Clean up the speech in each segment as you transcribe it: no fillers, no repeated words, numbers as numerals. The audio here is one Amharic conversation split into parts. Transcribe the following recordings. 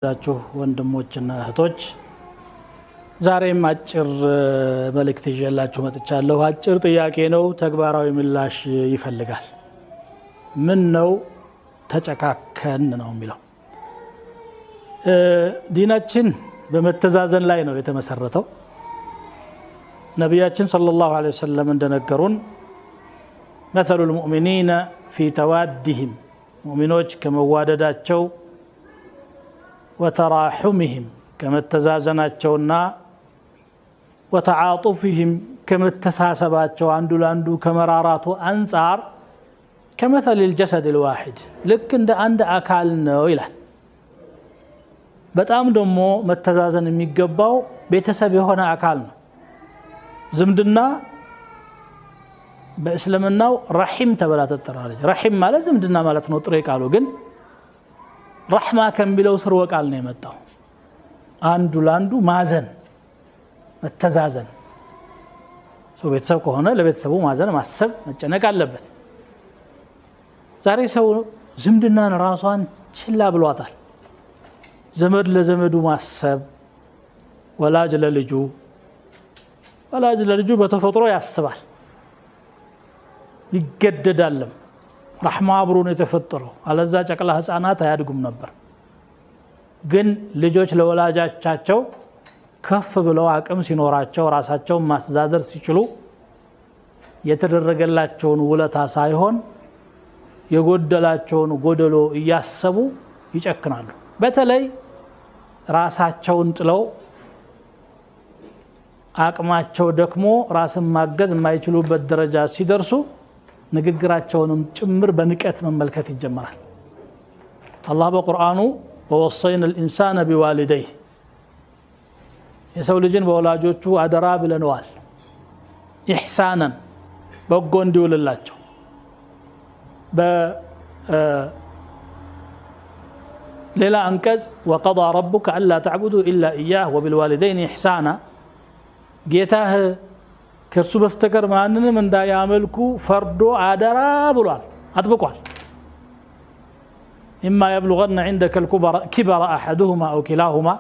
ላችሁ ወንድሞችና እህቶች ዛሬም አጭር መልእክት ይዤላችሁ መጥቻለሁ። አጭር ጥያቄ ነው፣ ተግባራዊ ምላሽ ይፈልጋል። ምን ነው ተጨካከን ነው የሚለው። ዲናችን በመተዛዘን ላይ ነው የተመሰረተው። ነቢያችን ሰለላሁ ዐለይሂ ወሰለም እንደነገሩን مثل المؤمنين في توادهم ሙእሚኖች ከመዋደዳቸው وتراحمهم ከመተዛዘናቸውና وتعاطفهم ከመተሳሰባቸው አንዱ ለአንዱ ከመራራቱ አንፃር كمثل الجسد الواحد ልክ እንደ አንድ አካል ነው ይላል። በጣም ደግሞ መተዛዘን የሚገባው ቤተሰብ የሆነ አካል ነው። ዝምድና በእስልምናው ረሂም ተብላ ተጠራለች። ረሂም ማለት ዝምድና ማለት ነው ጥሬ ቃሉ፣ ግን ረህማ ከሚለው ስርወ ቃል ነው የመጣው። አንዱ ለአንዱ ማዘን፣ መተዛዘን። ቤተሰብ ከሆነ ለቤተሰቡ ማዘን፣ ማሰብ፣ መጨነቅ አለበት። ዛሬ ሰው ዝምድናን ራሷን ችላ ብሏታል። ዘመድ ለዘመዱ ማሰብ፣ ወላጅ ለልጁ በተፈጥሮ ያስባል ይገደዳልም። ረህማ አብሮ ነው የተፈጠረው፣ አለዛ ጨቅላ ህፃናት አያድጉም ነበር። ግን ልጆች ለወላጆቻቸው ከፍ ብለው አቅም ሲኖራቸው ራሳቸውን ማስተዳደር ሲችሉ የተደረገላቸውን ውለታ ሳይሆን የጎደላቸውን ጎደሎ እያሰቡ ይጨክናሉ። በተለይ ራሳቸውን ጥለው አቅማቸው ደክሞ ራስን ማገዝ የማይችሉበት ደረጃ ሲደርሱ ንግግራቸውንም ጭምር በንቀት መመልከት ይጀምራል። አላህ በቁርአኑ ወወሰይና الانسان بوالديه የሰው ልጅን በወላጆቹ አደራ ብለነዋል። ኢህሳናን በጎ እንዲውልላቸው። ሌላ አንቀጽ وقضى ربك الا تعبدوا الا اياه وبالوالدين احسانا ጌታህ ከርሱ በስተቀር ማንንም እንዳያመልኩ ፈርዶ አደራ ብሏል፣ አጥብቋል። إما يبلغن عندك الكبر أحدهما أو كلاهما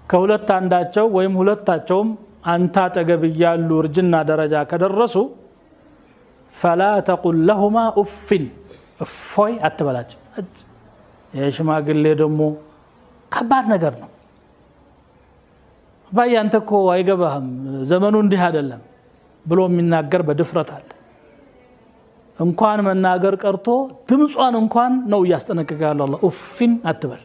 ከሁለት አንዳቸው ወይም ሁለታቸውም አንተ አጠገብ ያሉ እርጅና ደረጃ ከደረሱ فلا تقل لهما اف እፎይ አትበላቸው። የሽማግሌ ደግሞ ከባድ ነገር ነው። ባይ አንተ እኮ አይገባህም ዘመኑ እንዲህ አይደለም ብሎ የሚናገር በድፍረት አለ። እንኳን መናገር ቀርቶ ድምጿን እንኳን ነው ያስጠነቀቀ ያለው አላህ። ኡፍን አትበል።